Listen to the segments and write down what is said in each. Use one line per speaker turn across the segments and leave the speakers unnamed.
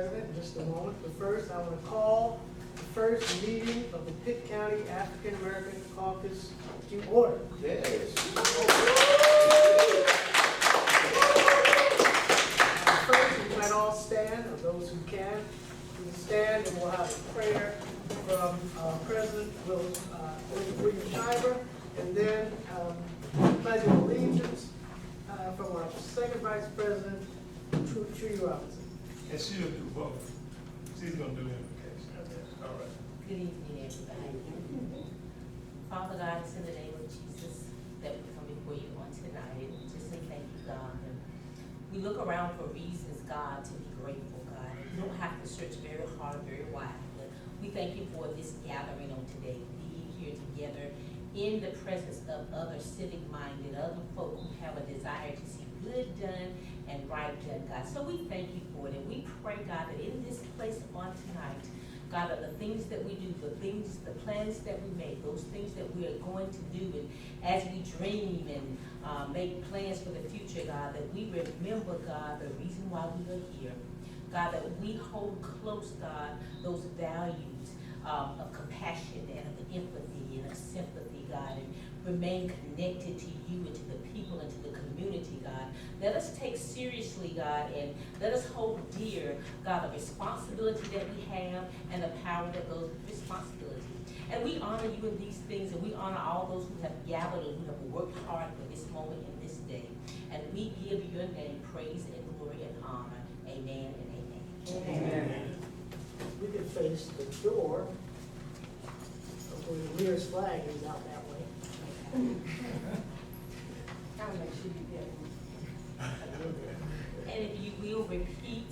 President in just a moment. But first, I want to call the first meeting of the Pitt County African American Caucus to order.
Yes.
First, we might all stand, or those who can, we stand, and we'll have a prayer from President William Shiver, and then pledge of allegiance from our second Vice President, Trudy Robinson.
And she'll do both. She's going to do invocation. All right.
Good evening, everybody. Father God, it's in the name of Jesus that we come before you on tonight and just say thank you, God. And we look around for reasons, God, to be grateful, God. And you don't have to search very hard, very wide. But we thank you for this gathering on today, being here together in the presence of other civic-minded, other folk who have a desire to see good done and right done, God. So we thank you for it, and we pray, God, that in this place on tonight, God, of the things that we do, the plans that we make, those things that we are going to do, and as we dream and make plans for the future, God, that we remember, God, the reason why we are here. God, that we hold close, God, those values of compassion and of empathy and of sympathy, God, and remain connected to you and to the people and to the community, God. Let us take seriously, God, and let us hold dear, God, the responsibility that we have and the power that goes with responsibility. And we honor you in these things, and we honor all those who have gathered and who have worked hard for this moment and this day. And we give your name praise and glory and honor. Amen and amen.
Amen. We can face the door, where the nearest flag is out that way.
I'll make sure you get one. And if you will repeat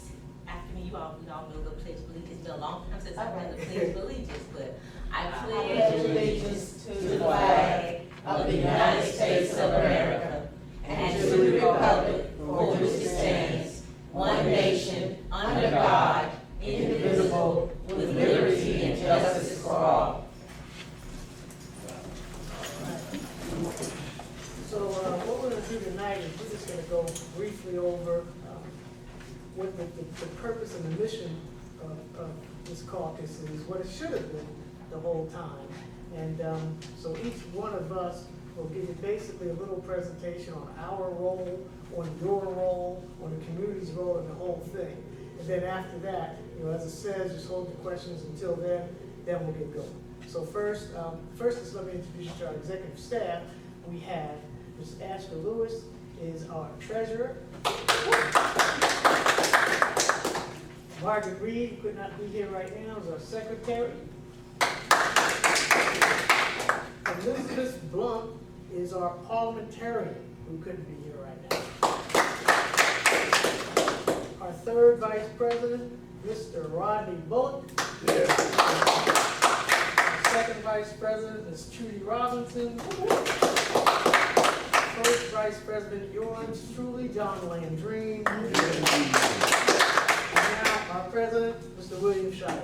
after me, we all know the Pledge of Allegiance. It's been a long time since I've done the Pledge of Allegiance, but I pledge allegiance to the flag of the United States of America and to the republic for which it stands, one nation, under God, indivisible, with liberty and justice for all.
So what we're going to do tonight is we're just going to go briefly over what the purpose and the mission of this caucus is, what it should have been the whole time. And so each one of us will give you basically a little presentation on our role, on your role, on the community's role in the whole thing. And then after that, as it says, just hold your questions until then we'll get going. So first, let me introduce you to our executive staff. We have Ms. Ashley Lewis is our treasurer. Margaret Reed, who could not be here right now, is our secretary. Elizabeth Blunt is our parliamentarian, who couldn't be here right now. Our third vice president, Mr. Rodney Bullock.
Yeah.
Our second vice president is Trudy Robinson. First Vice President, yours truly, John Landrine. And now our President, Mr. William Shiver.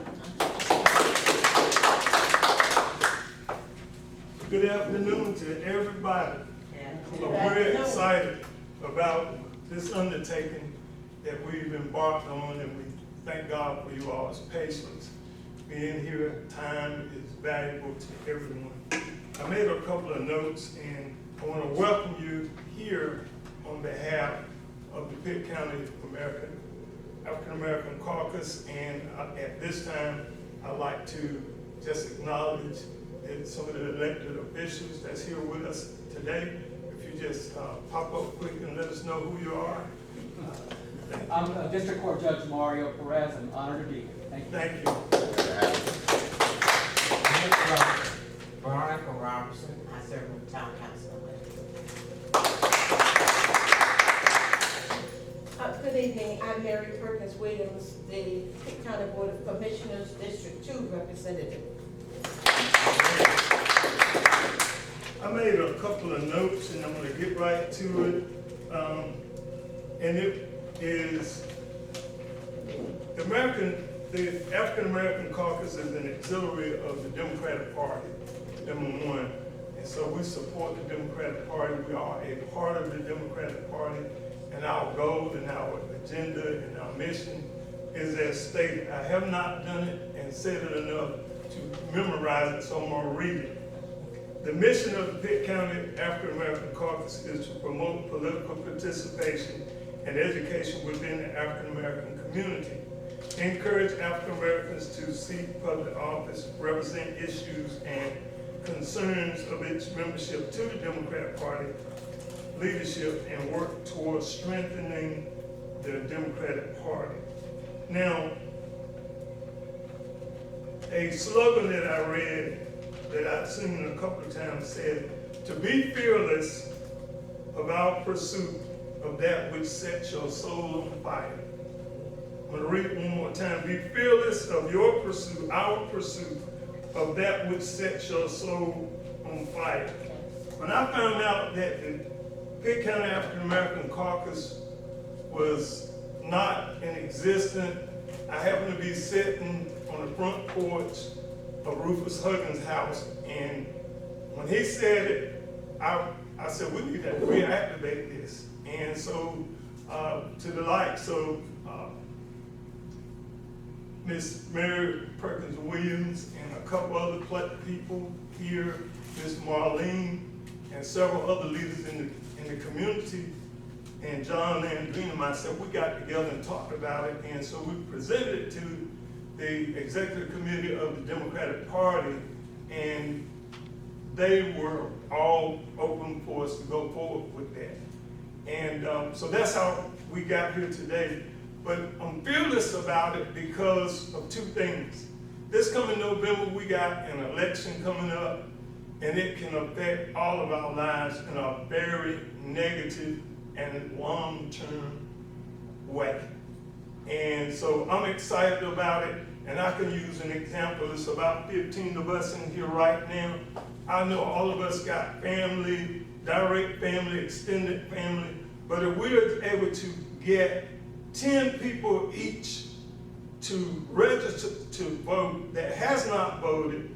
Good afternoon to everybody. I'm very excited about this undertaking that we've embarked on, and we thank God for you all's patience. Being here, time is valuable to everyone. I made a couple of notes, and I want to welcome you here on behalf of the Pitt County African American Caucus, and at this time, I'd like to just acknowledge some of the elected officials that's here with us today. If you just pop up quick and let us know who you are.
I'm District Court Judge Mario Perez. I'm honored to be here. Thank you.
Thank you.
Veronica Robertson, I serve on the town council.
Good evening, I'm Mary Perkins Williams, the Pitt County Board of Commissioners, District 2 representative.
I made a couple of notes, and I'm going to get right to it. And it is the African American Caucus is an auxiliary of the Democratic Party, number one. And so we support the Democratic Party. We are a part of the Democratic Party, and our goal and our agenda and our mission is as stated. I have not done it and said it enough to memorize it, so I'm gonna read it. The mission of the Pitt County African American Caucus is to promote political participation and education within the African American community, encourage African Americans to seek public office, represent issues and concerns of its membership to the Democratic Party leadership, and work towards strengthening the Democratic Party. Now, a slogan that I read that I've seen a couple of times said, to be fearless of our pursuit of that which sets your soul on fire. I'm gonna read it one more time. Be fearless of your pursuit, our pursuit of that which sets your soul on fire. When I found out that the Pitt County African American Caucus was not in existence, I happened to be sitting on the front porch of Rufus Huggins' house, and when he said it, I said, we need to reactivate this. And so, to the likes of Miss Mary Perkins Williams and a couple other people here, Miss Marlene, and several other leaders in the community, and John Landry and myself, we got together and talked about it, and so we presented it to the executive committee of the Democratic Party, and they were all open for us to go forward with that. And so that's how we got here today. But I'm fearless about it because of two things. This coming November, we got an election coming up, and it can affect all of our lives in a very negative and long-term way. And so I'm excited about it, and I can use an example. It's about 15 of us in here right now. I know all of us got family, direct family, extended family, but if we're able to get 10 people each to register to vote that has not voted,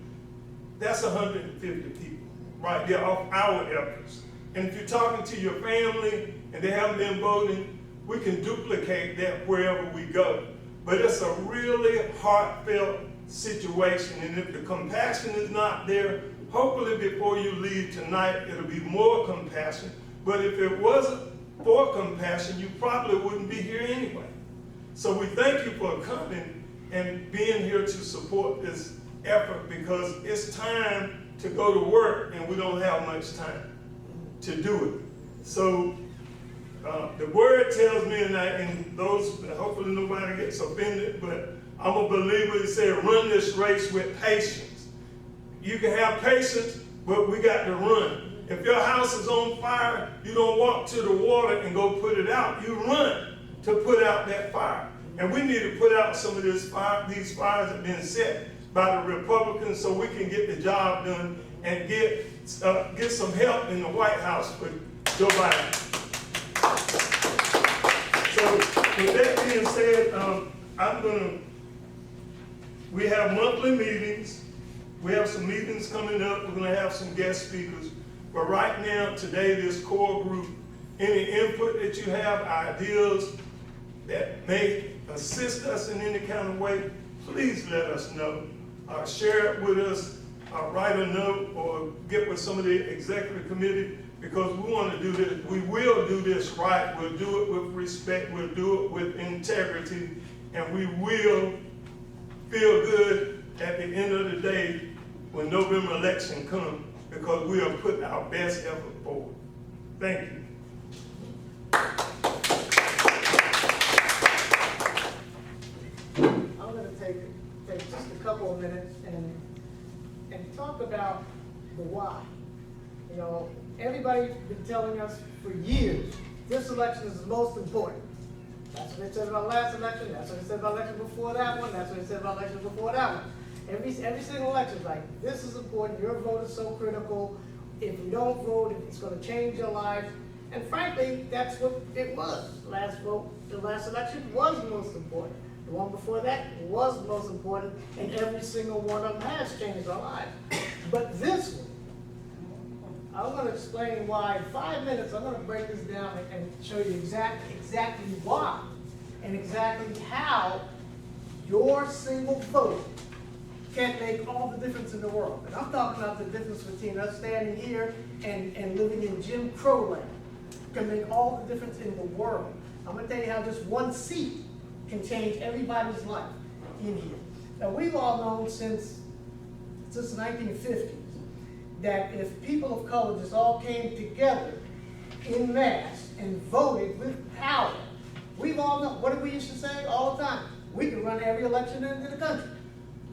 that's 150 people right there off our efforts. And if you're talking to your family and they haven't been voting, we can duplicate that wherever we go. But it's a really heartfelt situation, and if the compassion is not there, hopefully before you leave tonight, it'll be more compassion. But if it wasn't for compassion, you probably wouldn't be here anyway. So we thank you for coming and being here to support this effort, because it's time to go to work and we don't have much time to do it. So the word tells me, and those, hopefully nobody gets offended, but I'm a believer that said, run this race with patience. You can have patience, but we got to run. If your house is on fire, you don't walk to the water and go put it out. You run to put out that fire. And we need to put out some of this fire. These fires have been set by the Republicans, so we can get the job done and get some help in the White House for Joe Biden. So with that being said, we have monthly meetings. We have some meetings coming up. We're gonna have some guest speakers. But right now, today, this core group, any input that you have, ideas that may assist us in any kind of way, please let us know. Share it with us, write a note, or get with some of the executive committee, because we want to do this. We will do this right. We'll do it with respect. We'll do it with integrity, and we will feel good at the end of the day when November election comes, because we have put our best effort forward. Thank you.
I'm gonna take just a couple of minutes and talk about the why. You know, everybody's been telling us for years, this election is the most important. That's what they said about last election, that's what they said about election before that one, that's what they said about election before that one. Every single election is like, this is important, your vote is so critical. If you don't vote, it's gonna change your life. And frankly, that's what it was. The last election was the most important. The one before that was the most important, and every single one of them has changed our lives. But this one, I'm gonna explain why in 5 minutes. I'm gonna break this down and show you exactly why and exactly how your single vote can make all the difference in the world. And I'm talking about the difference between us standing here and living in Jim Crow land. Can make all the difference in the world. I'm gonna tell you how just one seat can change everybody's life in here. Now, we've all known since the 1950s that if people of color just all came together in mass and voted with power, we've all known, what did we used to say all the time? We could run every election in the country.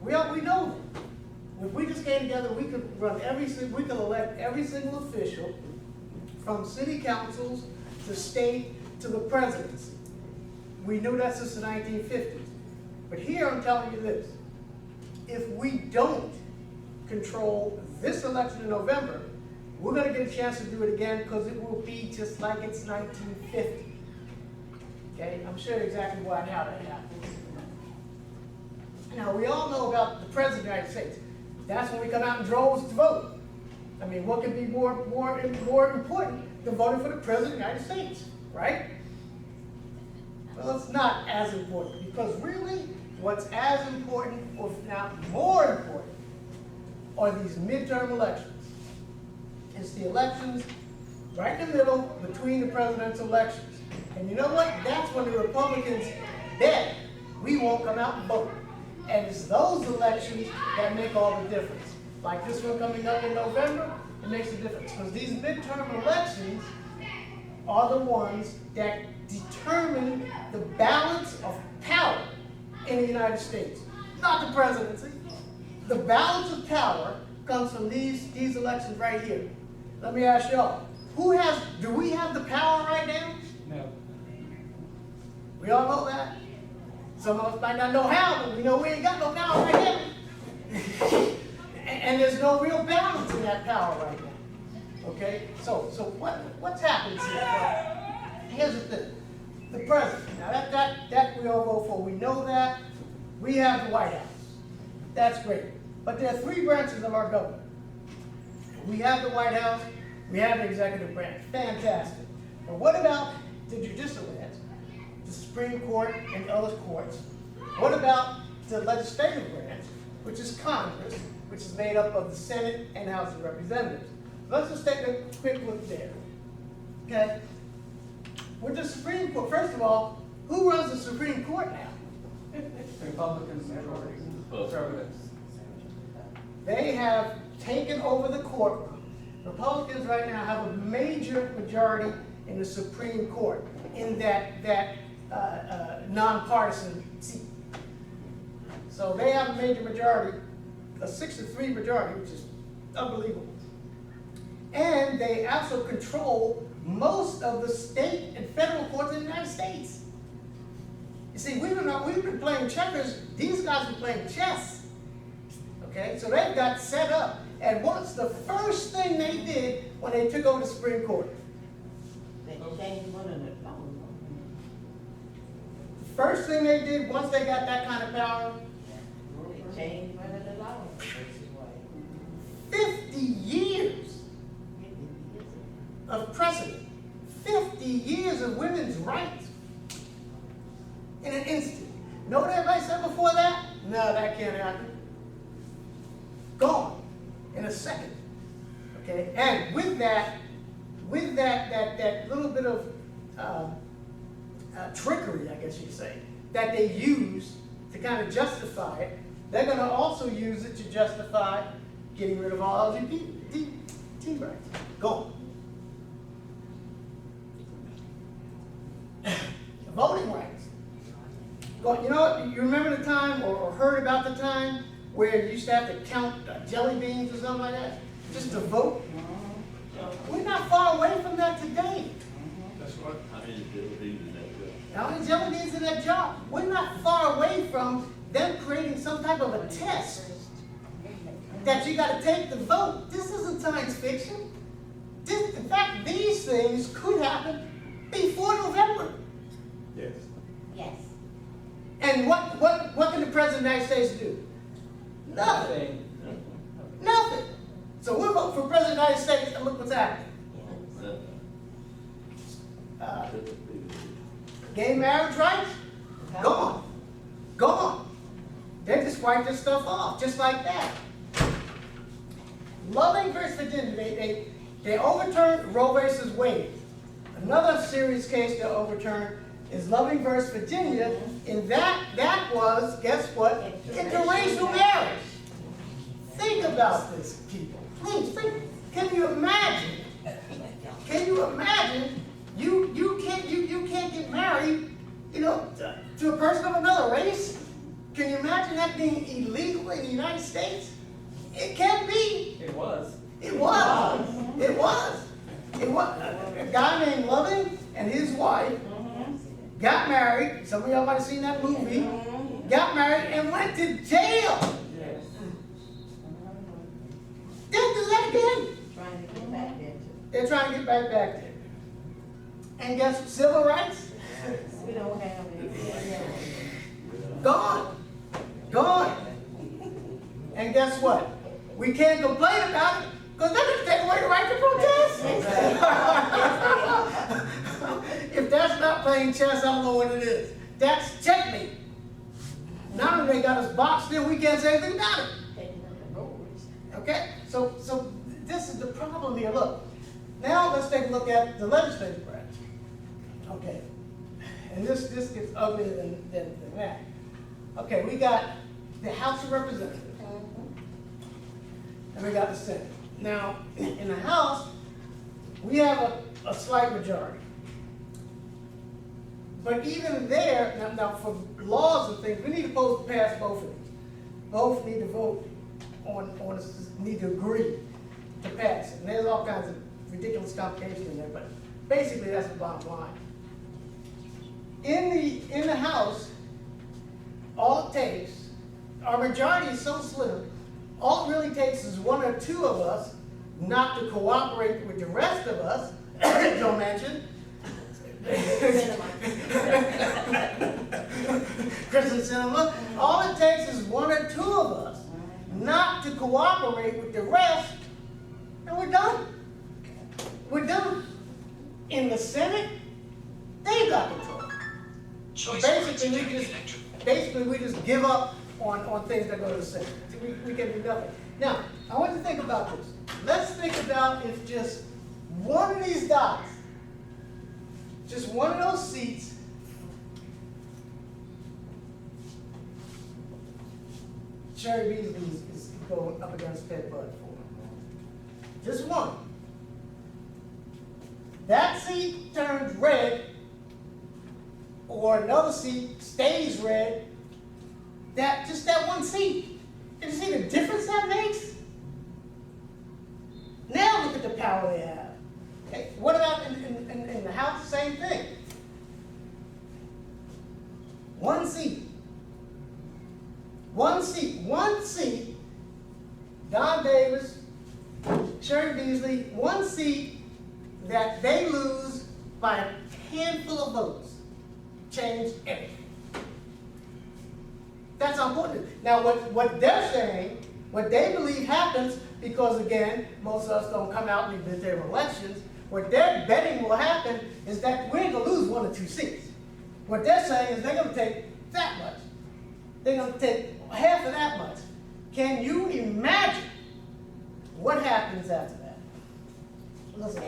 We know that. If we just came together, we could we could elect every single official from city councils to state to the presidency. We knew that since the 1950s. But here I'm telling you this, if we don't control this election in November, we're gonna get a chance to do it again because it will be just like it's 1950. Okay, I'm sure exactly why and how that happened. Now, we all know about the President of the United States. That's when we come out in droves to vote. I mean, what could be more important than voting for the President of the United States, right? Well, it's not as important, because really, what's as important, or if not more important, are these midterm elections. It's the elections right in the middle between the presidential elections. And you know what? That's when the Republicans bet we won't come out and vote. And it's those elections that make all the difference. Like this one coming up in November, it makes a difference. Because these midterm elections are the ones that determine the balance of power in the United States. Not the presidency. The balance of power comes from these elections right here. Let me ask y'all, do we have the power right now?
No.
We all know that. Some of us might not know how, but we know we ain't got no power right now. And there's no real balance in that power right now. Okay? So what's happened here? Well, here's the thing. The president. Now that we all vote for. We know that. We have the White House. That's great. But there are three branches of our government. We have the White House. We have the executive branch. Fantastic. But what about the judicial branch? The Supreme Court and other courts. What about the legislative branch, which is Congress, which is made up of the Senate and House of Representatives? Let's just take a quick look there. Okay? With the Supreme Court, first of all, who runs the Supreme Court now?
Republicans, majority, conservatives.
They have taken over the courtroom. Republicans right now have a major majority in the Supreme Court in that nonpartisan seat. So they have a major majority, a 6-3 majority, which is unbelievable. And they also control most of the state and federal courts in the United States. You see, we've been playing checkers. These guys are playing chess. Okay, so they've got set up. And what's the first thing they did when they took over the Supreme Court?
They changed one of the phone.
The first thing they did once they got that kind of power,
They changed one of the laws.
50 years of precedent, 50 years of women's rights in an instant. Know what everybody said before that? No, that can't happen. Gone in a second. Okay, and with that little bit of trickery, I guess you'd say, that they use to kind of justify it, they're going to also use it to justify getting rid of all LGBT rights. Gone. Voting rights. Gone. You know what? You remember the time, or heard about the time, where you used to have to count jelly beans or something like that, just to vote? We're not far away from that today.
That's what.
How many jelly beans in that jar?
How many jelly beans in that jar? We're not far away from them creating some type of a test that you got to take to vote. This isn't science fiction. In fact, these things could happen before November.
Yes.
Yes.
And what can the President of the United States do? Nothing. Nothing. So we're voting for President of the United States, and look what's happening. Gay marriage rights? Gone. Gone.
They just wipe this stuff off, just like that. Loving versus Virginia, they overturned Roe versus Wade. Another serious case they overturned is Loving versus Virginia, and that was, guess what? Interracial marriage. Think about this, people. Please think. Can you imagine? Can you imagine? You can't get married, to a person of another race. Can you imagine that being illegal in the United States? It can be.
It was.
It was. It was. It was. A guy named Loving and his wife got married. Some of y'all might have seen that movie. Got married and went to jail.
Yes.
They'll do that again.
Trying to get back there too.
They're trying to get back there. And guess what? Civil rights?
We don't have it.
Gone. Gone. And guess what? We can't complain about it because they're going to take away the right to protest. If that's not playing chess, I don't know what it is. That's checkmate. Not only they got us boxed in, we can't say anything about it. Okay? So this is the problem here. Look, now let's take a look at the legislative branch. Okay. And this gets uglier than that. Okay, we got the House of Representatives. And we got the Senate. Now, in the House, we have a slight majority. But even there, now for laws and things, we need to pass both of these. Both need to vote need to agree to pass it. And there's all kinds of ridiculous complications in there, but basically that's the bottom line. In the House, all it takes, our majority is so slim, all it really takes is one or two of us not to cooperate with the rest of us, Joe Manchin, Kristen Cinema, all it takes is one or two of us not to cooperate with the rest, and we're done. We're done. In the Senate, they got control. Basically, we just give up on things that go to the Senate. We can do nothing. Now, I want you to think about this. Let's think about if just one of these guys, just one of those seats, Sherry Beasley is going up against Pitt Bud for. Just one. That seat turns red, or another seat stays red. Just that one seat. And you see the difference that makes? Now look at the power they have. Okay, what about in the House? Same thing. One seat. One seat. One seat. Don Davis, Sherry Beasley, one seat that they lose by a handful of votes. Change everything. That's how important it is. Now, what they're saying, what they believe happens, because again, most of us don't come out in the midterm elections, what they're betting will happen is that we ain't gonna lose one or two seats. What they're saying is they're gonna take that much. They're gonna take half of that much. Can you imagine what happens after that? Listen,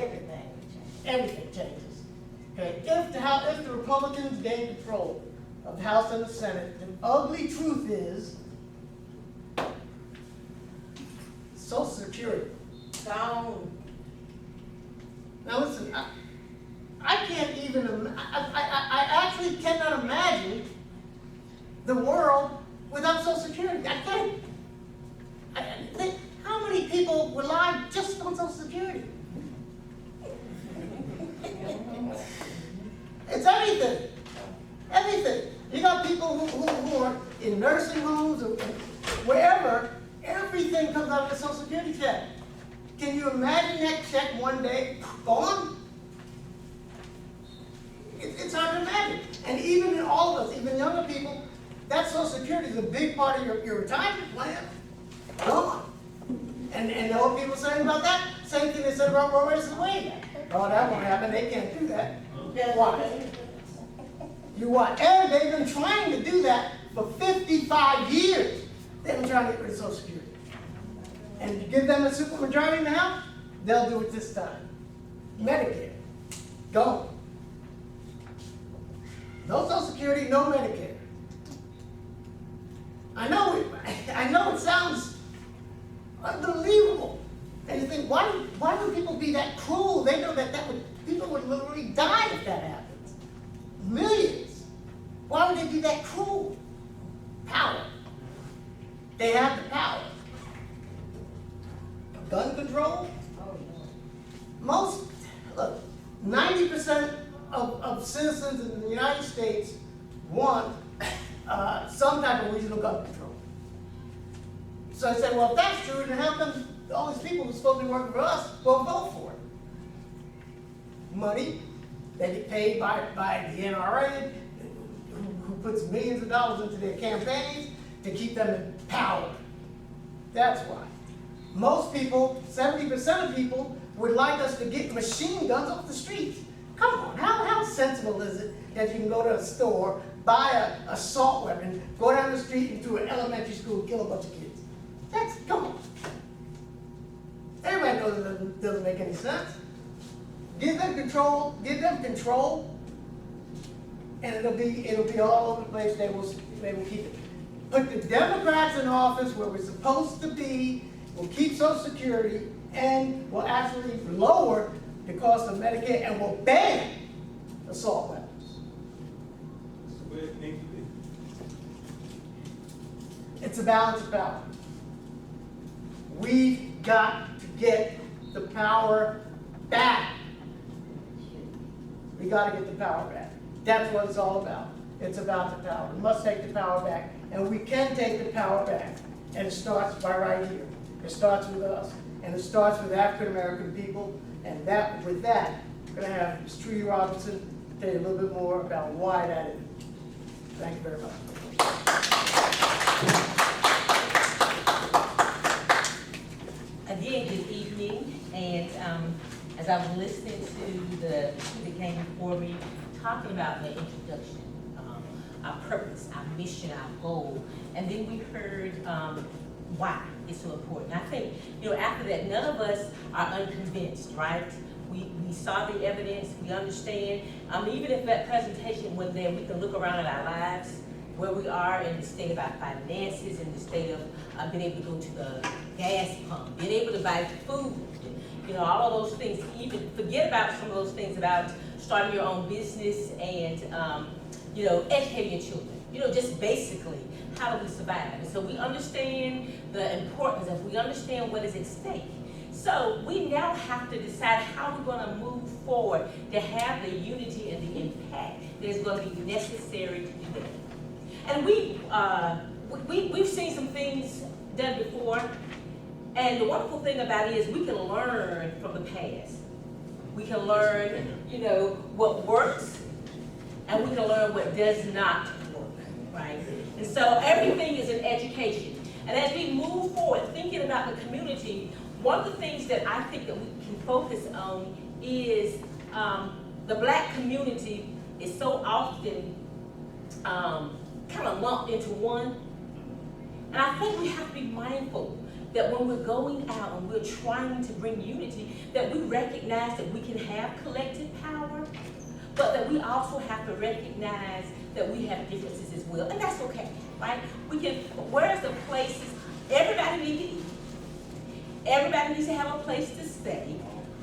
everything changes. Okay, if the Republicans gain control of the House and the Senate, the ugly truth is Social Security.
Gone.
Now listen, I can't even, I actually cannot imagine the world without Social Security. I can't. Think how many people rely just on Social Security? It's everything. Everything. You got people who are in nursing homes or wherever, everything comes out of the Social Security check. Can you imagine that check one day gone? It's hard to imagine. And even in all of us, even younger people, that Social Security is a big part of your retirement plan. Gone. And know what people are saying about that? Same thing they said about Roe versus Wade. Oh, that won't happen. They can't do that. Why? You what? And they've been trying to do that for 55 years. trying to get rid of Social Security. And if you give them a supermajority in the House, they'll do it this time. Medicare, go. No Social Security, no Medicare. I know it sounds unbelievable. And you think, why would people be that cruel? They know that people would literally die if that happens. Millions. Why would they be that cruel? Power. They have the power. Gun control? Look, 90% of citizens in the United States want some type of regional gun control. So I said, well, if that's true, then how come all these people who are supposed to be working for us won't vote for it? Money, they get paid by the NRA, who puts millions of dollars into their campaigns to keep them in power. That's why. Most people, 70% of people, would like us to get machine guns off the streets. Come on, how sensible is it that you can go to a store, buy an assault weapon, go down the street into an elementary school and kill a bunch of kids? Come on. Everybody knows it doesn't make any sense. Give them control, and it'll be all over the place. They will keep it. Put the Democrats in office where we're supposed to be, will keep Social Security, and will actually lower the cost of Medicare and will ban assault weapons.
That's the way it needs to be.
It's a balance of power. We've got to get the power back. We got to get the power back. That's what it's all about. It's about the power. We must take the power back. And we can take the power back. And it starts by right here. It starts with us. And it starts with African American people. And with that, we're going to have Ms. Trudy Robinson tell you a little bit more about why that is. Thank you very much.
Again, good evening, and as I was listening to the two that came before me, talking about the introduction, our purpose, our mission, our goal, and then we heard why it's so important. I think, after that, none of us are unconvinced, right? We saw the evidence, we understand. Even if that presentation wasn't there, we can look around at our lives, where we are in the state of our finances, in the state of being able to go to the gas pump, being able to buy food, all of those things. Even forget about some of those things about starting your own business and, educating your children. Just basically, how do we survive? And so we understand the importance of, we understand what is at stake. So we now have to decide how we're going to move forward to have the unity and the impact that is going to be necessary to do that. And we've seen some things done before, and the wonderful thing about it is we can learn from the past. We can learn, what works, and we can learn what does not work, right? And so everything is an education. And as we move forward, thinking about the community, one of the things that I think that we can focus on is the Black community is so often kind of lumped into one. And I think we have to be mindful that when we're going out and we're trying to bring unity, that we recognize that we can have collective power, but that we also have to recognize that we have differences as well. And that's okay, right? Where's the places, everybody needs to eat. Everybody needs to have a place to stay.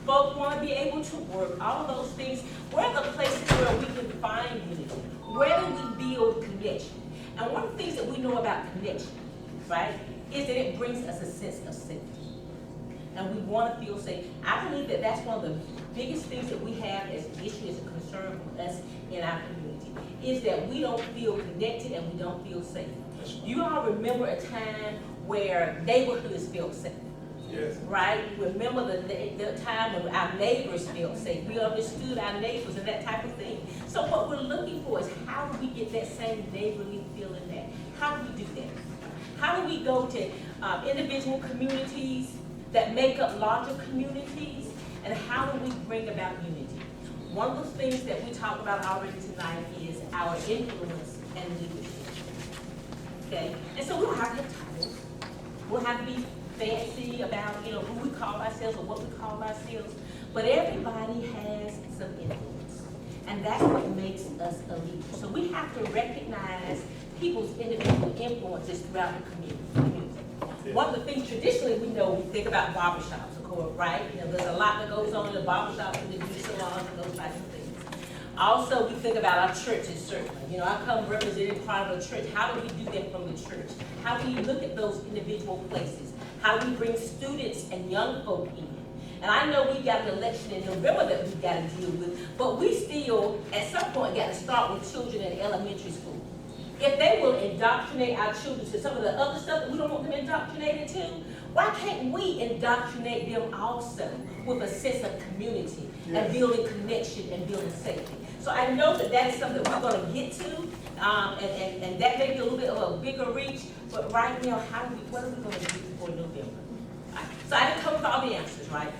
Folks want to be able to work, all of those things. Where are the places where we can find unity? Where do we build connection? And one of the things that we know about connection, right, is that it brings us a sense of safety. And we want to feel safe. I believe that that's one of the biggest things that we have as an issue, as a concern for us in our community, is that we don't feel connected and we don't feel safe. You all remember a time where neighborhoods felt safe.
Yes.
Right? Remember the time when our neighbors felt safe. We understood our neighbors and that type of thing. So what we're looking for is how do we get that same neighborly feeling back? How do we do that? How do we go to individual communities that make up larger communities, and how do we bring about unity? One of the things that we talked about already tonight is our influence and leadership. Okay? And so we don't have to have titles. we'll have to be fancy about, you know, who we call ourselves or what we call ourselves, but everybody has some influence. And that's what makes us a leader. So we have to recognize people's individual influences throughout the community. One of the things traditionally we know, we think about barbershops, of course, right? You know, there's a lot that goes on in the barbershops and the beauty salons and those types of things. Also, we think about our churches, certainly. You know, I come representing part of a church. How do we do that from the church? How do we look at those individual places? How do we bring students and young folk in? And I know we've got an election in November that we've got to deal with, but we still, at some point, got to start with children in elementary school. If they will indoctrinate our children to some of the other stuff that we don't want them indoctrinated to, why can't we indoctrinate them also with a sense of community and building connection and building safety? So I know that that is something that we're going to get to, and that may be a little bit of a bigger reach, but right now, what are we going to do for November? So I didn't come with all the answers, right?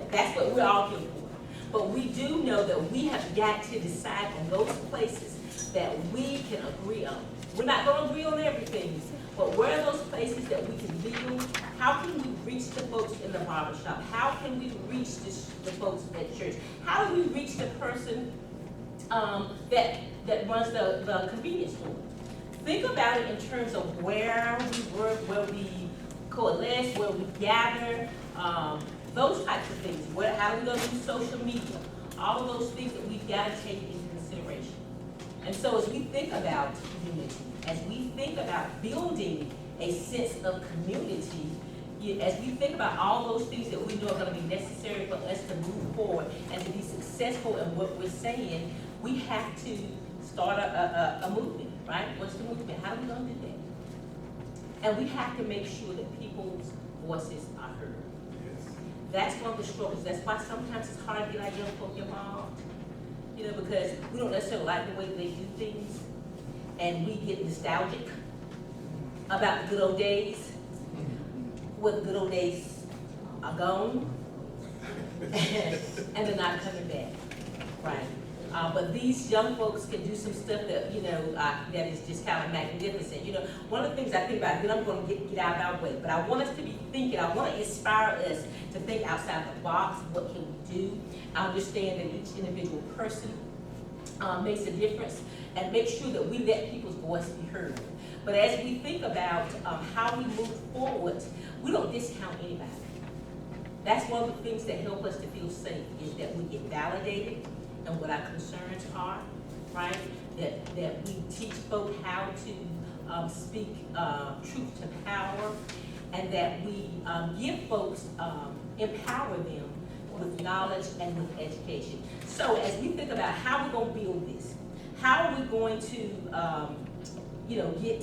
That's what we're all here for. But we do know that we have got to decide on those places that we can agree on. We're not going to agree on everything, but where are those places that we can build? How can we reach the folks in the barbershop? How can we reach the folks at church? How do we reach the person that runs the convenience store? Think about it in terms of where we work, where we coalesce, where we gather, those types of things. How are we going to use social media? All of those things that we've got to take into consideration. And so as we think about unity, as we think about building a sense of community, as we think about all those things that we know are going to be necessary for us to move forward and to be successful in what we're saying, we have to start a movement, right? What's the movement? How are we going to do that? And we have to make sure that people's voices are heard. That's one of the struggles. That's why sometimes it's hard to get our young folk involved. You know, because we don't necessarily like the way they do things, and we get nostalgic about the good old days. Well, the good old days are gone, and they're not coming back, right? But these young folks can do some stuff that, you know, that is just kind of magnificent. You know, one of the things I think about, then I'm going to get out of our way, but I want us to be thinking, I want to inspire us to think outside the box. What can we do? I understand that each individual person makes a difference, and make sure that we let people's voice be heard. But as we think about how we move forward, we don't discount anybody. That's one of the things that help us to feel safe, is that we get validated and what our concerns are, right? That we teach folk how to speak truth to power, and that we give folks, empower them with knowledge and with education. So as we think about how we're going to build this, how are we going to you know, get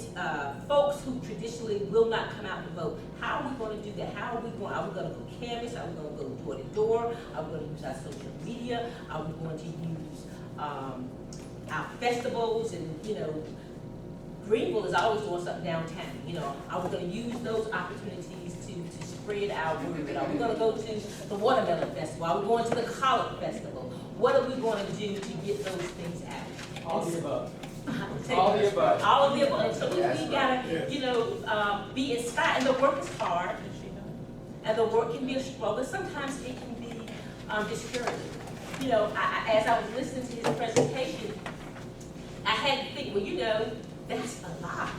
folks who traditionally will not come out to vote, how are we going to do that? Are we going to go canvas? Are we going to go door to door? Are we going to use our social media? Are we going to use our festivals? And, you know, Greenville is always doing something downtown. You know, are we going to use those opportunities to spread our word? Are we going to go to the Watermelon Festival? Are we going to the College Festival? What are we going to do to get those things out?
All the above.
All the above. All of the above. So we gotta, you know, be inspired. And the work is hard, and the work can be a struggle. Sometimes it can be discouraging. You know, as I was listening to his presentation, I had to think, well, you know, that's a lot.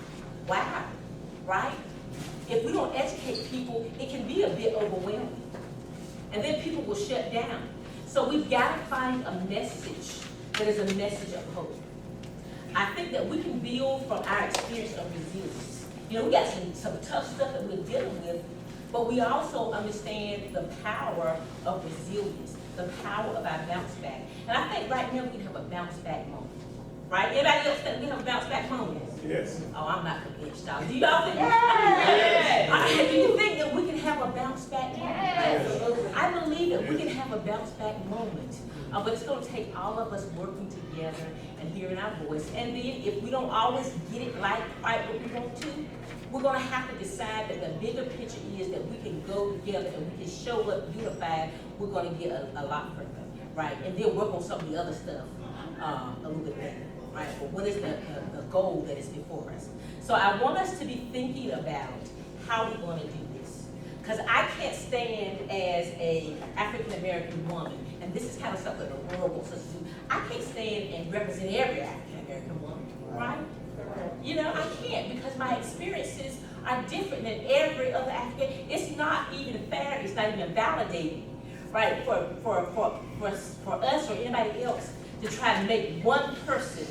Wow, right? If we don't educate people, it can be a bit overwhelming, and then people will shut down. So we've got to find a message that is a message of hope. I think that we can build from our experience of resilience. You know, we got some tough stuff that we're dealing with, but we also understand the power of resilience, the power of our bounce back. And I think right now we can have a bounce back moment. Right? Anybody else think we have a bounce back moment?
Yes.
Oh, I'm not convinced, y'all. Do y'all think? Yes. Do you think that we can have a bounce back moment? Yes. I believe that we can have a bounce back moment. But it's going to take all of us working together and hearing our voice. And then if we don't always get it quite what we want to, we're going to have to decide that the bigger picture is that we can go together and we can show up unified. We're going to get a lot further, right? And then work on some of the other stuff a little bit better, right? But what is the goal that is before us? So I want us to be thinking about how we're gonna do this. Because I can't stand as a African-American woman, and this is kind of something the world wants us to do. I can't stand and represent every African-American woman, right? You know, I can't, because my experiences are different than every other African. It's not even fair, it's not even validating, right? For us or anybody else to try to make one person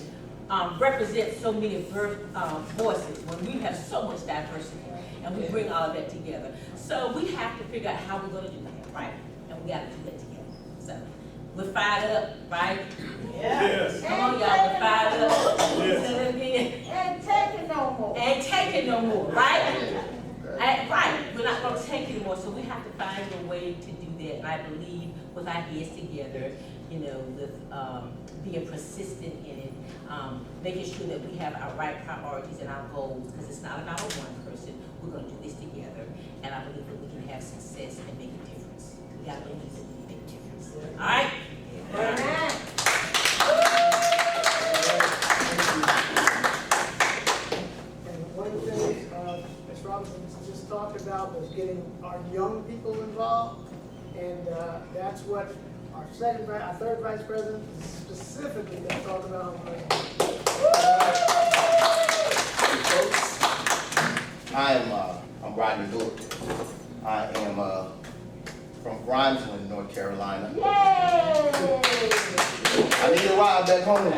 represent so many voices when we have so much diversity and we bring all of that together. So we have to figure out how we're gonna do that, right? And we gotta do that together. So we're fired up, right?
Yes.
Come on, y'all, we're fired up.
Yes.
Say that again.
And take it no more.
Ain't taking no more, right? Right, we're not gonna take it anymore, so we have to find a way to do that, and I believe with our heads together, you know, with being persistent in it, making sure that we have our right priorities and our goals, because it's not about one person, we're gonna do this together, and I believe that we can have success and make a difference. We gotta believe that we can make a difference, all right?
And one thing, Ms. Robinson just talked about was getting our young people involved. And that's what our third vice president specifically going to talk about.
I'm Rodney Newark. I am from Grimesland, North Carolina.
Yay!
I need a ride back home.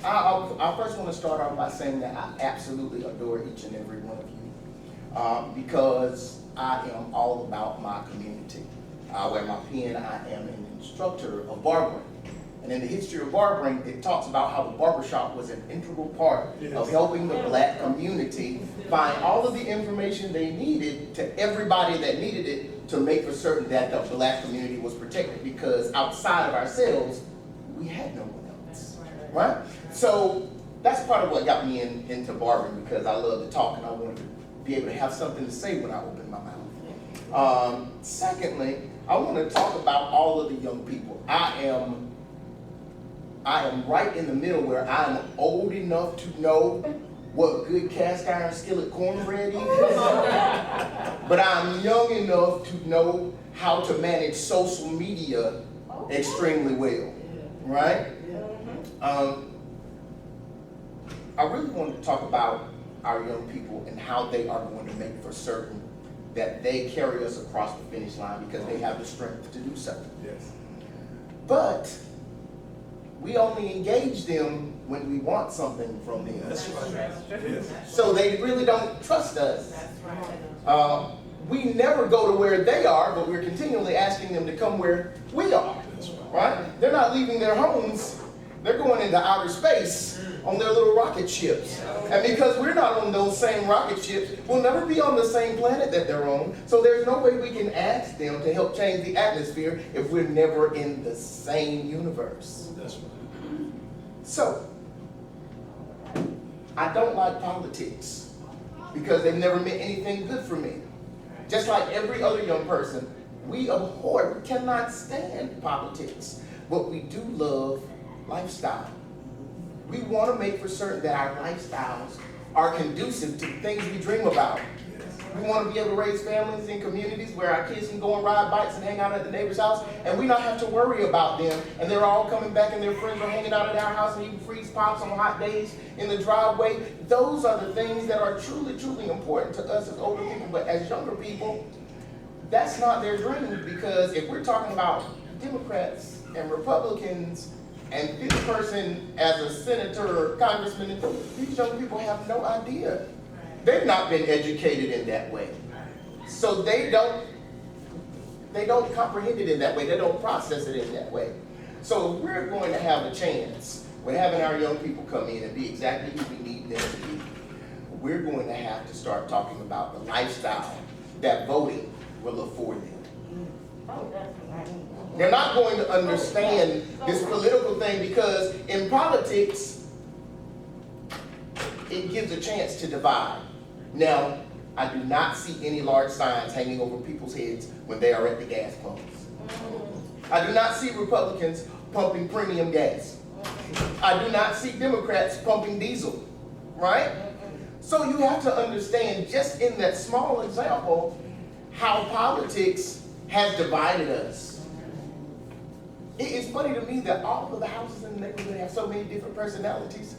I first want to start off by saying that I absolutely adore each and every one of you because I am all about my community. I wear my pin. I am an instructor of barbering. And in the history of barbering, it talks about how the barbershop was an integral part of helping the black community find all of the information they needed to everybody that needed it to make for certain that the black community was protected, because outside of ourselves, we had no one else, right? So that's part of what got me into barbering, because I love to talk and I wanted to be able to have something to say when I open my mouth. Secondly, I want to talk about all of the young people. I am right in the middle where I'm old enough to know what good cast iron skillet cornbread is, but I'm young enough to know how to manage social media extremely well, right? I really wanted to talk about our young people and how they are going to make for certain that they carry us across the finish line, because they have the strength to do so.
Yes.
But we only engage them when we want something from them.
That's right. Yes.
So they really don't trust us. We never go to where they are, but we're continually asking them to come where we are. Right? They're not leaving their homes. They're going into outer space on their little rocket ships. And because we're not on those same rocket ships, we'll never be on the same planet that they're on. So there's no way we can ask them to help change the atmosphere if we're never in the same universe.
That's right.
So, I don't like politics because they've never meant anything good for me. Just like every other young person, we abhor, we cannot stand politics, but we do love lifestyle. We want to make for certain that our lifestyles are conducive to the things we dream about. We want to be able to raise families in communities where our kids can go and ride bikes and hang out at the neighbor's house, and we not have to worry about them, and they're all coming back and their friends are hanging out at our house and eating freeze pops on hot days in the driveway. Those are the things that are truly, truly important to us as older people. But as younger people, that's not their dream, because if we're talking about Democrats and Republicans and this person as a senator or congressman, these young people have no idea. They've not been educated in that way. So they don't comprehend it in that way. They don't process it in that way. So if we're going to have a chance, we're having our young people come in and be exactly who we need them to be, we're going to have to start talking about the lifestyle that voting will afford them. They're not going to understand this political thing, because in politics, it gives a chance to divide. Now, I do not see any large signs hanging over people's heads when they are at the gas pumps. I do not see Republicans pumping premium gas. I do not see Democrats pumping diesel, right? So you have to understand, just in that small example, how politics has divided us. It's funny to me that all of the houses in the neighborhood have so many different personalities,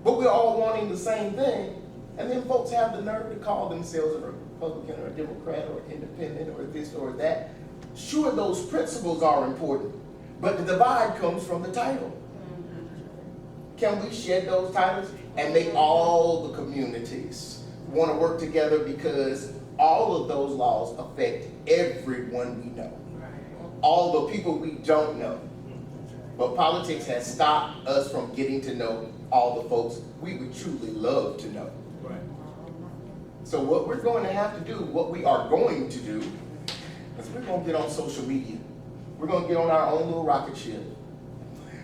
but we're all wanting the same thing. And then folks have the nerve to call themselves a Republican or a Democrat or independent or this or that. Sure, those principles are important, but the divide comes from the title. Can we shed those titles and make all the communities want to work together, because all of those laws affect everyone we know, all the people we don't know. But politics has stopped us from getting to know all the folks we would truly love to know.
Right.
So what we're going to have to do, what we are going to do, is we're going to get on social media. We're going to get on our own little rocket ship,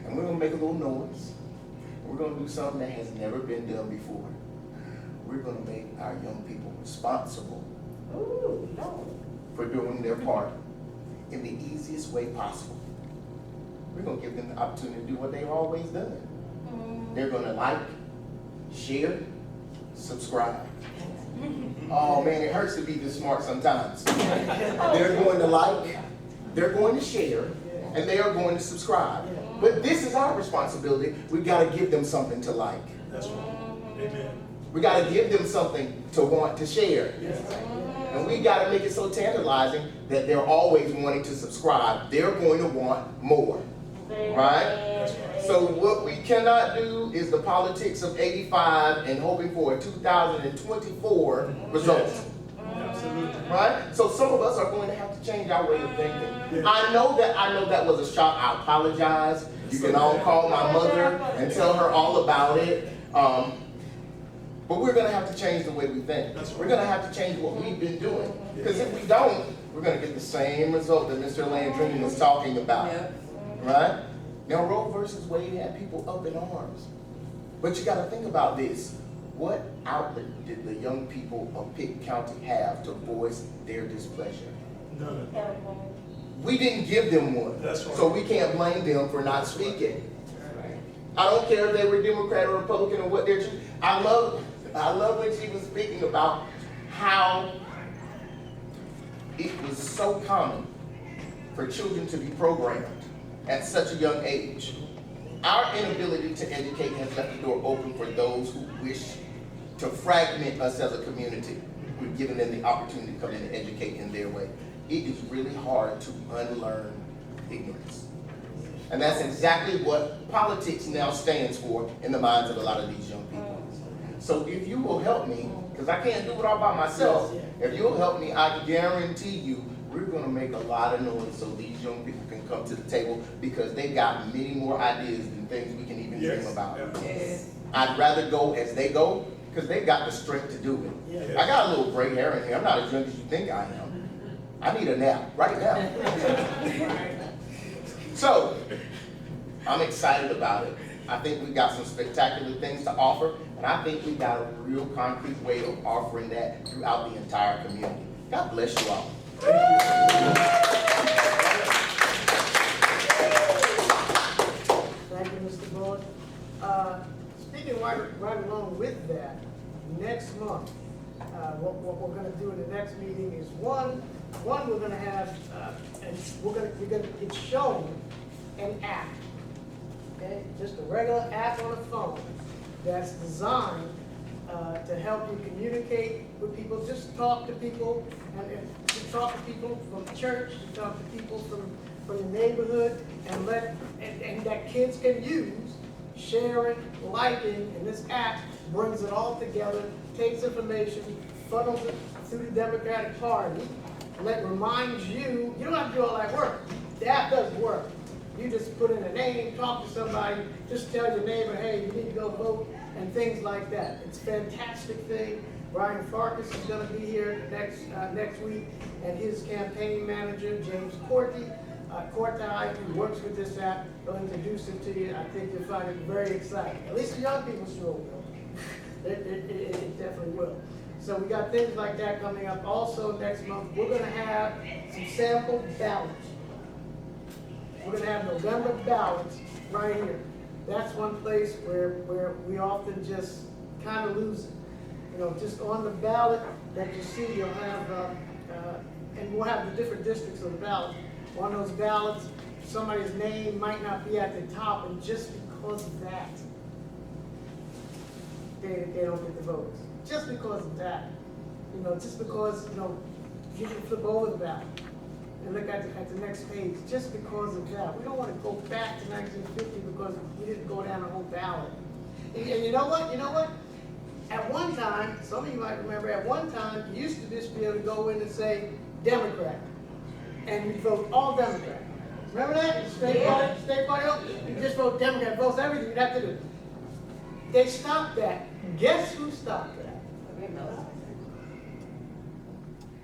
and we're going to make a little noise. We're going to do something that has never been done before. We're going to make our young people responsible for doing their part in the easiest way possible. We're going to give them the opportunity to do what they've always done. They're going to like, share, subscribe. Oh man, it hurts to be this smart sometimes. They're going to like, they're going to share, and they are going to subscribe. But this is our responsibility. We've got to give them something to like.
That's right. Amen.
We got to give them something to want to share. And we got to make it so tantalizing that they're always wanting to subscribe. They're going to want more. Right? So what we cannot do is the politics of 85 and hoping for a 2024 result.
Absolutely.
Right? So some of us are going to have to change our way of thinking. I know that was a shock. I apologize. You can all call my mother and tell her all about it. But we're going to have to change the way we think. We're going to have to change what we've been doing. Because if we don't, we're going to get the same result that Mr. Landrini was talking about. Right? Now, Roe versus Wade had people up in arms. But you got to think about this. What outlet did the young people of Pitt County have to voice their displeasure?
None.
We didn't give them one.
That's right.
So we can't blame them for not speaking. I don't care if they were Democrat or Republican or what they're choosing. I love when she was speaking about how it was so common for children to be programmed at such a young age. Our inability to educate has left the door open for those who wish to fragment us as a community. We've given them the opportunity to come in and educate in their way. It is really hard to unlearn ignorance. And that's exactly what politics now stands for in the minds of a lot of these young people. So if you will help me, because I can't do it all by myself, if you'll help me, I guarantee you we're going to make a lot of noise so these young people can come to the table, because they've got many more ideas than things we can even dream about. I'd rather go as they go, because they've got the strength to do it. I got a little gray hair in here. I'm not as young as you think I am. I need a nap right now. So, I'm excited about it. I think we got some spectacular things to offer, and I think we got a real concrete way of offering that throughout the entire community. God bless you all.
Thank you, Mr. Board. Speaking right along with that, next month, what we're going to do in the next meeting is one we're going to have, and we're going to get shown an app, okay, just a regular app on a phone that's designed to help you communicate with people. Just talk to people, and to talk to people from church, to talk to people from the neighborhood, and that kids can use, sharing, liking, and this app brings it all together, takes information, funnels it through the Democratic Party, reminds you, you don't have to do all that work. The app does work. You just put in a name, talk to somebody, just tell your neighbor, hey, you need to go vote, and things like that. It's a fantastic thing. Brian Caucus is going to be here next week, and his campaign manager, James Corti, who works with this app, will introduce it to you. I think you'll find it very exciting. At least the young people sure will. It definitely will. So we got things like that coming up. Also next month, we're going to have some sample ballots. We're going to have November ballots right here. That's one place where we often just kind of lose it. You know, just on the ballot that you see, you'll have, and we'll have the different districts of the ballot. On those ballots, somebody's name might not be at the top, and just because of that, they don't get the votes. Just because of that. You know, just because, you know, you can flip over the ballot and look at the next page, just because of that. We don't want to go back to 1950 because we didn't go down the whole ballot. And you know what? You know what? At one time, some of you might remember, at one time, you used to just be able to go in and say Democrat, and you vote all Democrat. Remember that? State party, you just vote Democrat, votes everything you'd have to do. They stopped that. Guess who stopped that?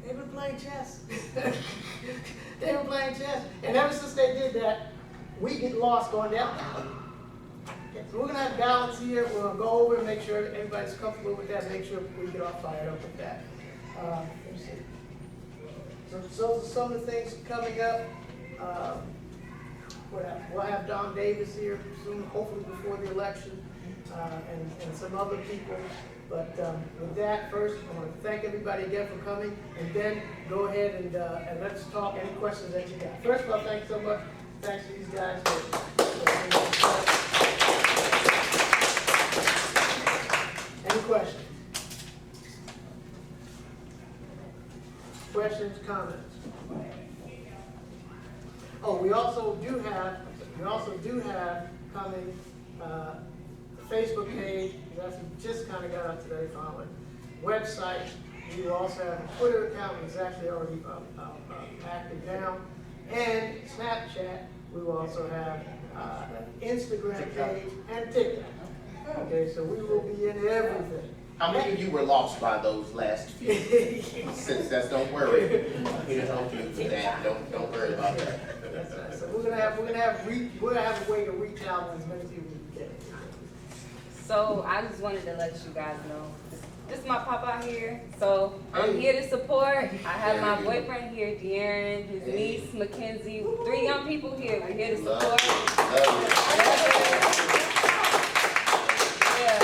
They've been playing chess. They've been playing chess. And ever since they did that, we get lost going down. Okay, so we're gonna have balance here. We're gonna go over and make sure everybody's comfortable with that, make sure we get all fired up with that. Let me see. So those are some of the things coming up. We'll have Don Davis here soon, hopefully before the election, and some other people. But with that, first, I want to thank everybody again for coming, and then go ahead and let's talk any questions that you got. First of all, thanks so much. Thanks to these guys for any questions? Questions, comments? Oh, we also do have coming Facebook page, that's just kind of got up today finally. Website, we also have a Twitter account, it's actually already active now. And Snapchat, we will also have an Instagram page and TikTok. Okay, so we will be in everything.
How many of you were lost by those last few? Since that's, don't worry. We don't help you with that. Don't worry about that.
That's right. So we're gonna have a way to reach out to as many people as we can.
So I just wanted to let you guys know, this is my papa here. So I'm here to support. I have my boyfriend here, De'Aaron, his niece, Mackenzie, 3 young people here. We're here to support. Yeah,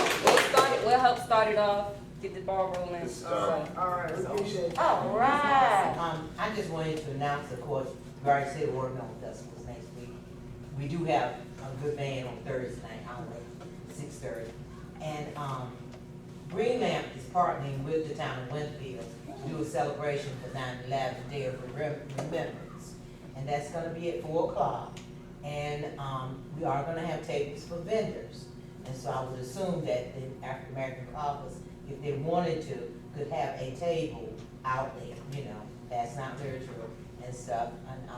we'll help start it off, get the ball rolling.
All right, we appreciate it.
All right. I just wanted to announce, of course, you already said working on festivals next week. We do have a good band on Thursday night, 6:30. And Green Lamp is partnering with the town of Winfield to do a celebration for 9/11 Day of Remembrance. And that's gonna be at 4 o'clock. And we are gonna have tables for vendors. And so I would assume that the African American Caucus, if they wanted to, could have a table out there, you know, that's not virtual and stuff. And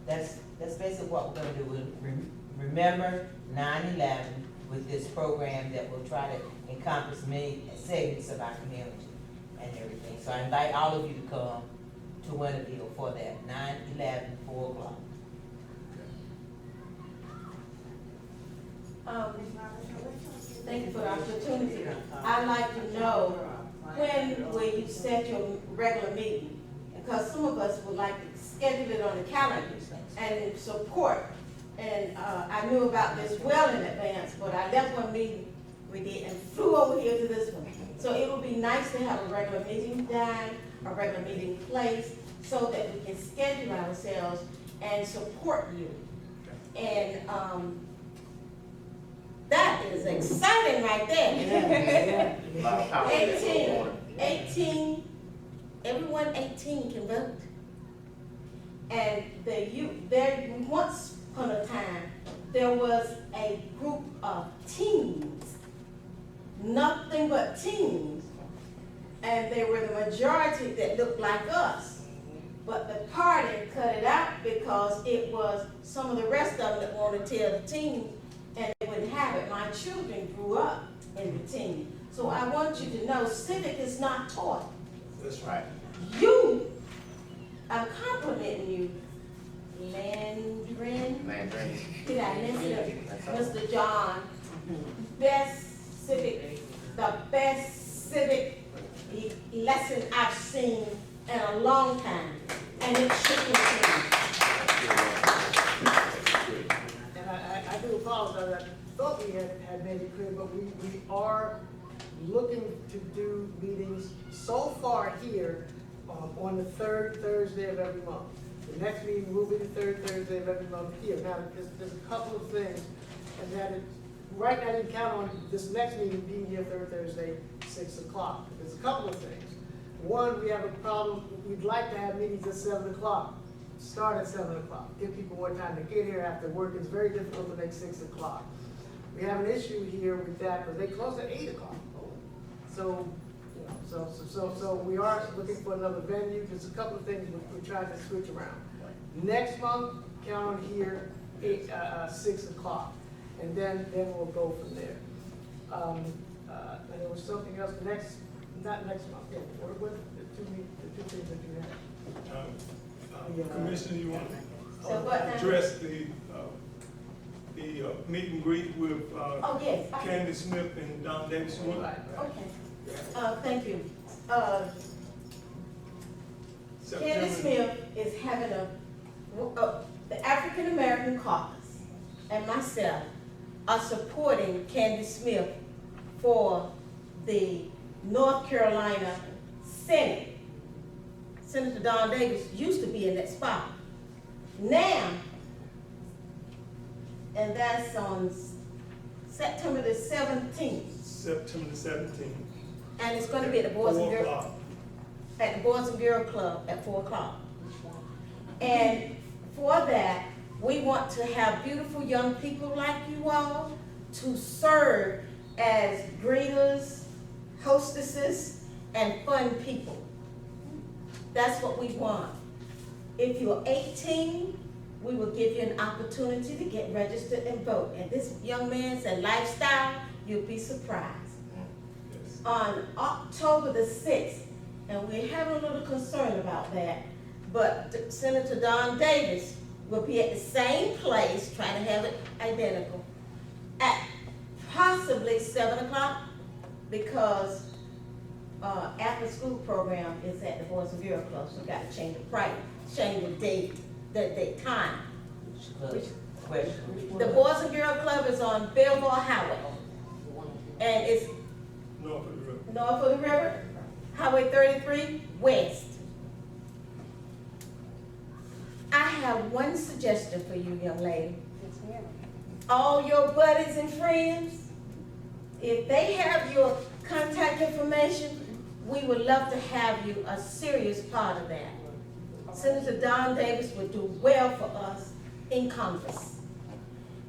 that's basically what we're gonna do. We'll remember 9/11 with this program that will try to encompass many segments of our community and everything. So I invite all of you to come to Winterville for that, 9/11, 4 o'clock.
Thank you for the opportunity. I'd like to know, when will you set your regular meeting? Because some of us would like to schedule it on the calendar and support. And I knew about this well in advance, but I left one meeting we did and flew over here to this one. So it would be nice to have a regular meeting time, a regular meeting place, so that we can schedule ourselves and support you. And that is exciting right there. 18, everyone 18 can vote. And there once upon a time, there was a group of teens, nothing but teens, and they were the majority that looked like us. But the party cut it out because it was some of the rest of them that wanted to tell the teens, and they wouldn't have it. My children grew up in the team. So I want you to know, civic is not taught.
That's right.
I'm complimenting you, Landrin. Did I miss it? Mr. John, the best civic lesson I've seen in a long time, and it should continue.
And I do apologize, I thought we had made it clear, but we are looking to
far here on the third Thursday of every month. The next meeting will be the third Thursday of every month here. Now, there's a couple of things, and that is, right now you count on this next meeting being here third Thursday, 6 o'clock. There's a couple of things. One, we have a problem, we'd like to have meetings at 7 o'clock. Start at 7 o'clock, give people more time to get here after work. It's very difficult to make 6 o'clock. We have an issue here with that, because they close at 8 o'clock. So, you know, so we are looking for another venue. There's a couple of things we're trying to switch around. Next month, count on here, 6 o'clock, and then we'll go from there. And there was something else, not next month, yeah, what the two things that you had?
Commissioner, you want
So what
to
now?
address the meet and greet with
Oh, yes.
Candy Smith and Don Davis? You want-
Right.
Okay. Thank you.
September-
Candy Smith is having the African American Caucus and myself are supporting Candy Smith for the North Carolina Senate. Senator Don Davis used to be in that spot. Now, and that's on September the 17th.
September the 17th.
And it's gonna be at the Boys and
4
Girls,
o'clock.
at the Boys and Girls Club at 4 o'clock. And for that, we want to have beautiful young people like you all to serve as greeters, hostesses, and fun people. That's what we want. If you're 18, we will give you an opportunity to get registered and vote. And this young man said lifestyle, you'll be surprised.
Yes.
On October the 6th, and we're having a little concern about that, but Senator Don Davis will be at the same place, trying to have it identical, at possibly 7 o'clock, because after school program is at the Boys and Girls Club, so we got to change the price, change the date, the time.
Question.
The Boys and Girls Club is on Belleville Highway, and it's
North of the river.
north of the river, Highway 33 west. I have one suggestion for you, young lady. All your buddies and friends, if they have your contact information, we would love to have you a serious part of that. Senator Don Davis would do well for us in Congress.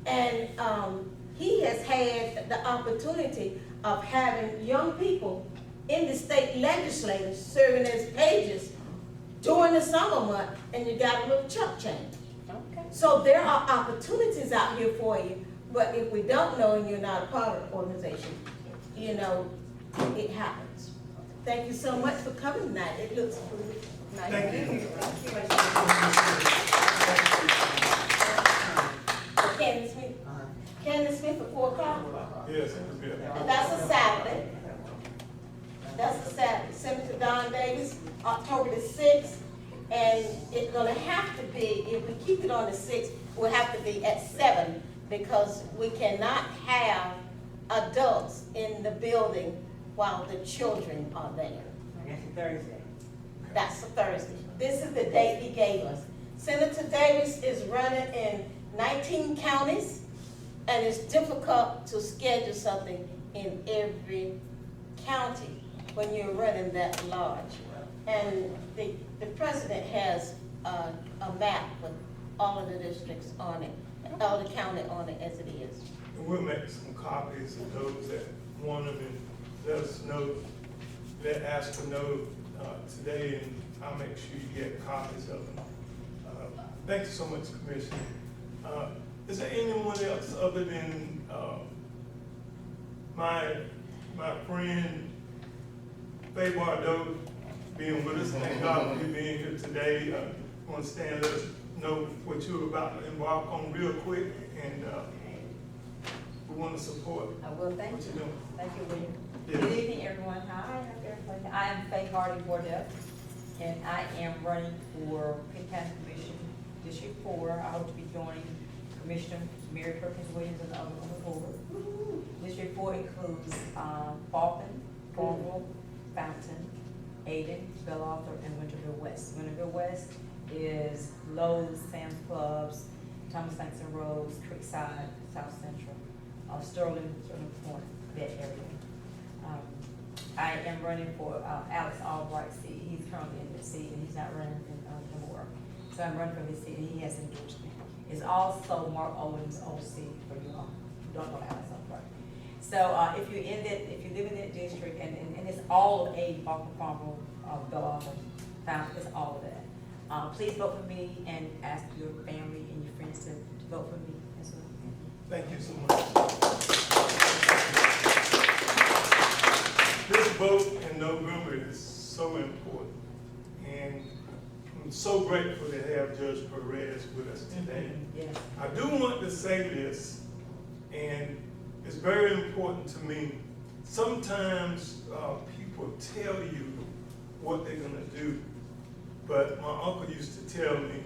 And he has had the opportunity of having young people in the state legislature serving as pages during the summer month, and you got a little chump change.
Okay.
So there are opportunities out here for you, but if we don't know and you're not a part of the organization, you know, it happens. Thank you so much for coming tonight. It looks pretty nice.
Thank you.
Candy Smith. Candy Smith at 4 o'clock.
Yes, it will be.
And that's a Saturday. That's a Saturday. Senator Don Davis, October the 6th. And it's gonna have to be, if we keep it on the 6th, we'll have to be at 7, because we cannot have adults in the building while the children are there.
That's a Thursday.
That's a Thursday. This is the date he gave us. Senator Davis is running in 19 counties, and it's difficult to schedule something in every county when you're running that large. And the president has a map with all of the districts on it, all the county on it as it is.
And we'll make some copies of those that want them and let us know, let Asper know today, and I'll make sure you get copies of them. Thank you so much, Commissioner. Is there anyone else other than my friend Faye Bardot being with us? Thank God for you being here today. I want to stand, let us know what you're about to embark on real quick, and we want to support
I will, thank
what
you.
you're doing.
Thank you, William.
Yes.
Good evening, everyone. Hi, everybody. I am Faye Hardy Bordell, and I am running for Pitt County Commission District 4. I hope to be joining Commissioner Mary Perkins Williams and the other on the board. District 4 includes Falcon, Cornwall, Fountain, Aden, Bell Arthur, and Winterville West. Winterville West is Lowe's, Sam's Clubs, Thomas Langston Roads, Creekside, South Central, Sterling Point, that area. I am running for Alex Albright's seat. He's currently in the seat, and he's not running anymore. So I'm running for his seat, and he has endorsed me. It's also Mark Owens' old seat for you all who don't know Alex Albright. So if you live in that district, and it's all of A, Balkan Farm, Bell Arthur, it's all of that. Please vote for me and ask your family and your friends to vote for me as well.
Thank you so much. This vote in November is so important, and I'm so grateful to have Judge Perez with us today.
Yes.
I do want to say this, and it's very important to me. Sometimes people tell you what they're going to do, but my uncle used to tell me,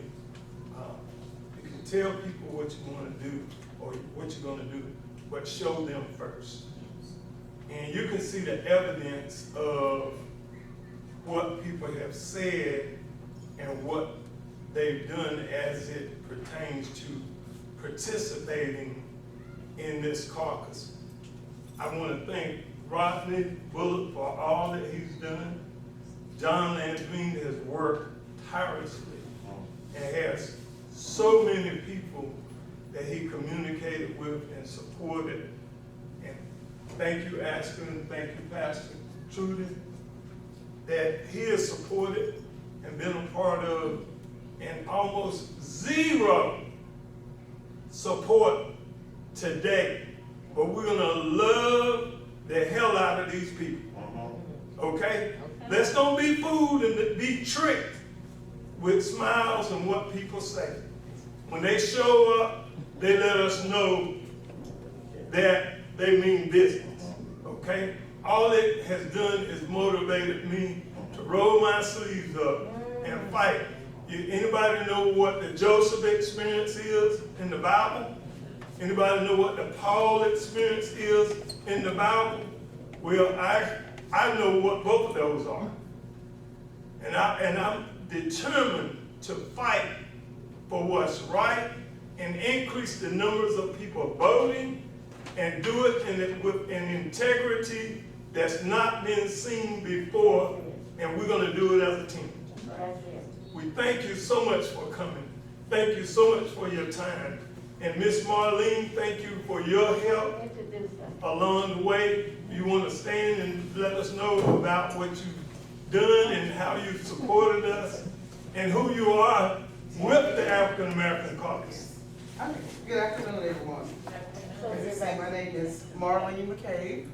you can tell people what you want to do or what you're going to do, but show them first. And you can see the evidence of what people have said and what they've done as it pertains to participating in this caucus. I want to thank Rodney Bullock for all that he's done. John Landveen has worked tirelessly and has so many people that he communicated with and supported. And thank you, Ashton, thank you, Pastor Trudy, that he has supported and been a part of, and almost zero support today. But we're gonna love the hell out of these people, okay? Let's don't be fooled and be tricked with smiles and what people say. When they show up, they let us know that they mean business, okay? All it has done is motivated me to roll my sleeves up and fight. Anybody know what the Joseph experience is in the Bible? Anybody know what the Paul experience is in the Bible? Well, I know what both of those are. And I'm determined to fight for what's right and increase the numbers of people voting and do it with an integrity that's not been seen before, and we're gonna do it as a team. We thank you so much for coming. Thank you so much for your time. And Miss Marlene, thank you for your help along the way. You want to stand and let us know about what you've done and how you've supported us and who you are with the African American Caucus.
Good afternoon, everyone. My name is Marlene McCabe.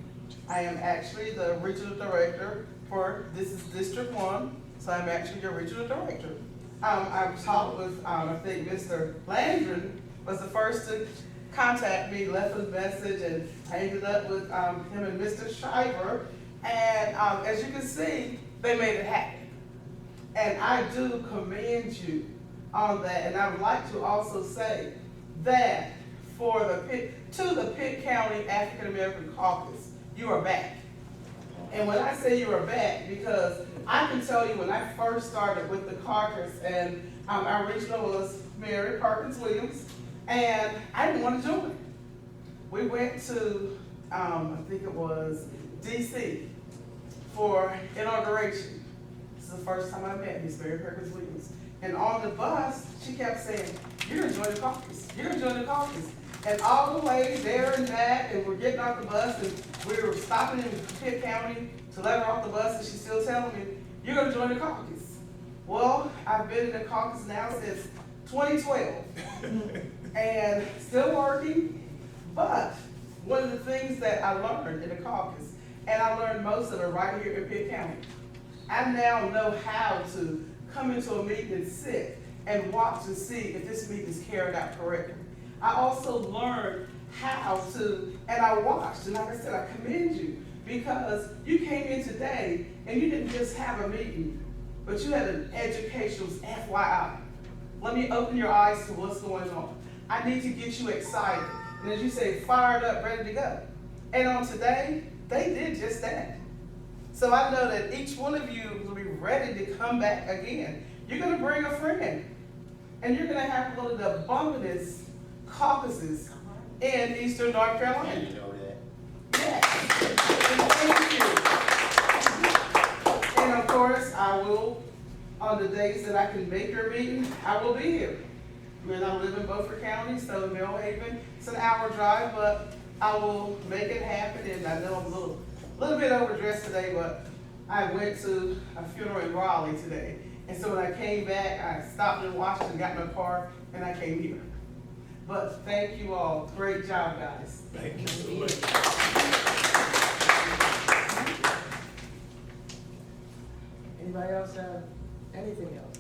I am actually the regional director for, this is District 1, so I'm actually your regional director. I've talked with, I think Mr. Landry was the first to contact me, left a message, and I ended up with him and Mr. Shiver. And as you can see, they made it happen. And I do commend you on that. And I would like to also say that for the Pitt County African American Caucus, you are back. And when I say you are back, because I can tell you when I first started with the caucus, and our regional was Mary Perkins Williams, and I didn't want to join. We went to, I think it was DC for inauguration. This is the first time I met Miss Mary Perkins Williams. And on the bus, she kept saying, "You're gonna join the caucus, you're gonna join the caucus." And all the way there and back, and we're getting off the bus, and we were stopping in Pitt County to let her off the bus, and she's still telling me, "You're gonna join the caucus." Well, I've been in the caucus now since 2012, and still working. But one of the things that I learned in the caucus, and I learned most of it right here in Pitt County, I now know how to come into a meeting and sit and watch to see if this meeting is carried out correctly. I also learned how to, and I watched, and like I said, I commend you, because you came in today and you didn't just have a meeting, but you had an educational FYI. Let me open your eyes to what's going on. I need to get you excited, and as you say, fired up, ready to go. And on today, they did just that. So So I know that each one of you will be ready to come back again. You're gonna bring a friend, and you're gonna have to go to the bumpinest caucuses in Eastern North Carolina.
You know that.
Yes. And thank you. And of course, I will, on the days that I can make your meeting, I will be here. Because I live in Beaufort County, so Millhaven, it's an hour drive, but I will make it happen. And I know I'm a little bit overdressed today, but I went to a funeral in Raleigh today. And so when I came back, I stopped in Washington, got in my car, and I came here. But thank you all. Great job, guys.
Thank you so much.
Anybody else have anything else?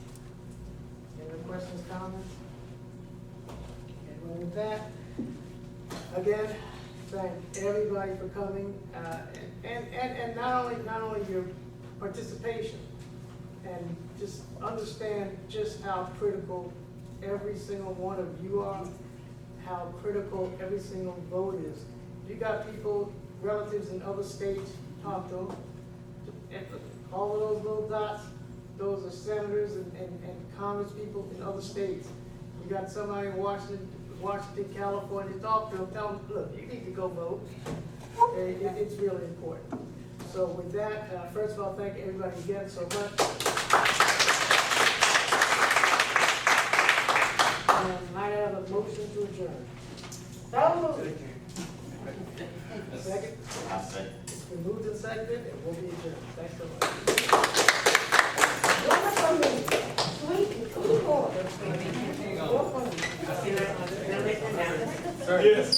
Any other questions, comments? And with that, again, thank everybody for coming, and not only your participation, and just understand just how critical every single one of you are, how critical every single vote is. You got people, relatives in other states, talk to them, and all of those little dots, those are senators and Congress people in other states. You got somebody in Washington, California, talk to them, tell them, look, you need to go vote. It's really important. So with that, first of all, thank everybody again so much. And might I have a motion to adjourn? So moved. Second?
I'll say.
It's been moved and seconded, and we'll be adjourned. Thanks so much.
Sir.
Yes.